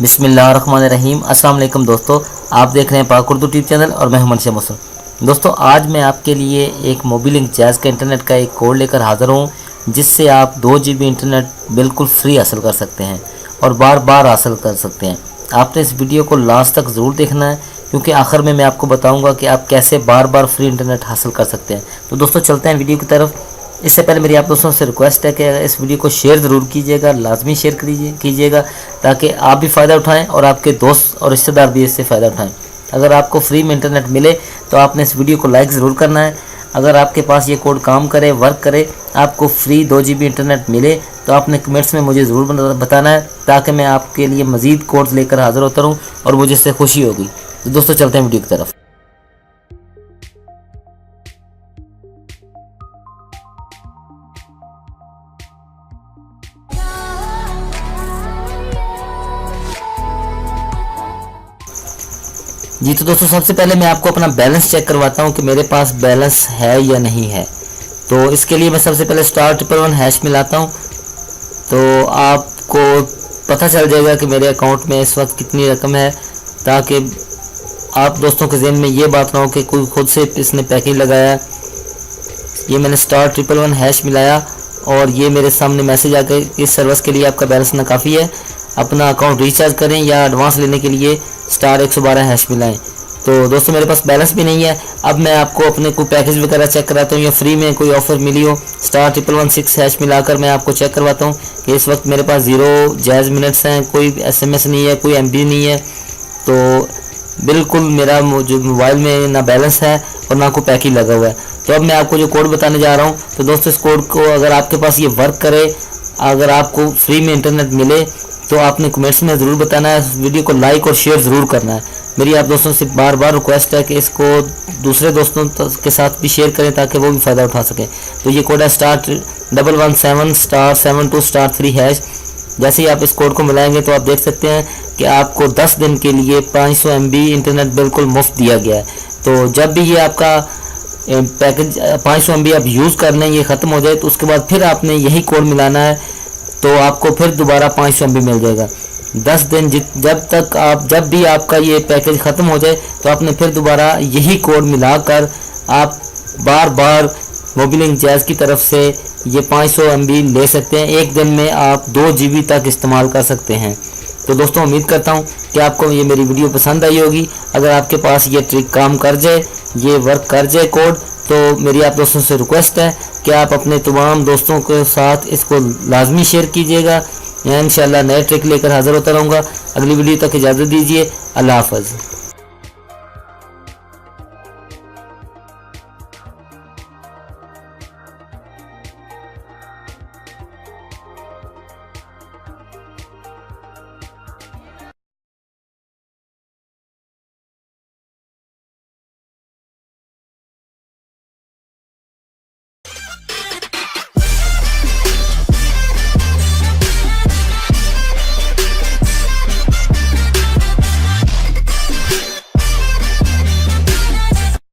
बिस्मिल्लाहिर्रहमानिर्रहीम। अस्सलाम वालेकुम दोस्तों, आप देख रहे हैं पाक उर्दू यूट्यूब चैनल और मैं हूं मनशा मुसलम। दोस्तों, आज मैं आपके लिए एक मोबिलिंक जैज़ का इंटरनेट का एक कोड लेकर हाज़िर हूं, जिससे आप 2 GB इंटरनेट बिल्कुल फ्री हासिल कर सकते हैं और बार बार हासिल कर सकते हैं। आपने इस वीडियो को लास्ट तक ज़रूर देखना है, क्योंकि आखिर में मैं आपको बताऊँगा कि आप कैसे बार बार फ्री इंटरनेट हासिल कर सकते हैं। तो दोस्तों, चलते हैं वीडियो की तरफ। इससे पहले मेरी आप दोस्तों से रिक्वेस्ट है कि इस वीडियो को शेयर ज़रूर कीजिएगा, लाजमी शेयर कीजिएगा, ताकि आप भी फ़ायदा उठाएं और आपके दोस्त और रिश्तेदार भी इससे फ़ायदा उठाएं। अगर आपको फ्री में इंटरनेट मिले तो आपने इस वीडियो को लाइक ज़रूर करना है। अगर आपके पास ये कोड काम करे, वर्क करे, आपको फ्री 2 GB इंटरनेट मिले, तो आपने कमेंट्स में मुझे ज़रूर बताना है, ताकि मैं आपके लिए मज़ीद कोड्स लेकर हाज़िर होता रहूँ और मुझे इससे खुशी होगी। तो दोस्तों, चलते हैं वीडियो की तरफ। जी तो दोस्तों, सबसे पहले मैं आपको अपना बैलेंस चेक करवाता हूं कि मेरे पास बैलेंस है या नहीं है। तो इसके लिए मैं सबसे पहले *111# मिलाता हूं, तो आपको पता चल जाएगा कि मेरे अकाउंट में इस वक्त कितनी रकम है, ताकि आप दोस्तों के ज़हन में ये बात ना हो कि कोई खुद से इसने पैकेज लगाया। ये मैंने *111# मिलाया और ये मेरे सामने मैसेज आ गया, इस सर्विस के लिए आपका बैलेंस नाकाफ़ी है, अपना अकाउंट रिचार्ज करें या एडवांस लेने के लिए *112# मिलाएं। तो दोस्तों, मेरे पास बैलेंस भी नहीं है। अब मैं आपको अपने कोई पैकेज वगैरह चेक कराता हूँ या फ्री में कोई ऑफ़र मिली हो, *11116# मिलाकर मैं आपको चेक करवाता हूँ कि इस वक्त मेरे पास 0 जैज़ मिनट्स हैं, कोई SMS नहीं है, कोई MB नहीं है। तो बिल्कुल मेरा जो मोबाइल में ना बैलेंस है और ना कोई पैकेज लगा हुआ है। तो अब मैं आपको जो कोड बताने जा रहा हूँ, तो दोस्तों इस कोड को अगर आपके पास ये वर्क करे, अगर आपको फ्री में इंटरनेट मिले, तो आपने कमेंट्स में ज़रूर बताना है, वीडियो को लाइक और शेयर ज़रूर करना है। मेरी आप दोस्तों से बार बार रिक्वेस्ट है कि इसको दूसरे दोस्तों के साथ भी शेयर करें, ताकि वो भी फ़ायदा उठा सकें। तो ये कोड है *117*72*3#। जैसे ही आप इस कोड को मिलाएंगे तो आप देख सकते हैं कि आपको 10 दिन के लिए 500 MB इंटरनेट बिल्कुल मुफ्त दिया गया है। तो जब भी ये आपका पैकेज 500 MB आप यूज़ कर लें, ये ख़त्म हो जाए, तो उसके बाद फिर आपने यही कोड मिलाना है, तो आपको फिर दोबारा 500 MB मिल जाएगा। 10 दिन जब भी आपका ये पैकेज ख़त्म हो जाए, तो आपने फिर दोबारा यही कोड मिलाकर आप बार बार मोबिलिंक जैज़ की तरफ से ये 500 MB ले सकते हैं। एक दिन में आप 2 GB तक इस्तेमाल कर सकते हैं। तो दोस्तों, उम्मीद करता हूँ कि आपको ये मेरी वीडियो पसंद आई होगी। अगर आपके पास ये ट्रिक काम कर जाए, ये वर्क कर जाए कोड, तो मेरी आप दोस्तों से रिक्वेस्ट है कि आप अपने तमाम दोस्तों के साथ इसको लाजमी शेयर कीजिएगा। मैं इंशाल्लाह नए ट्रिक लेकर हाज़िर होता रहूँगा। अगली वीडियो तक इजाज़त दीजिए। अल्लाह हाफ़िज़।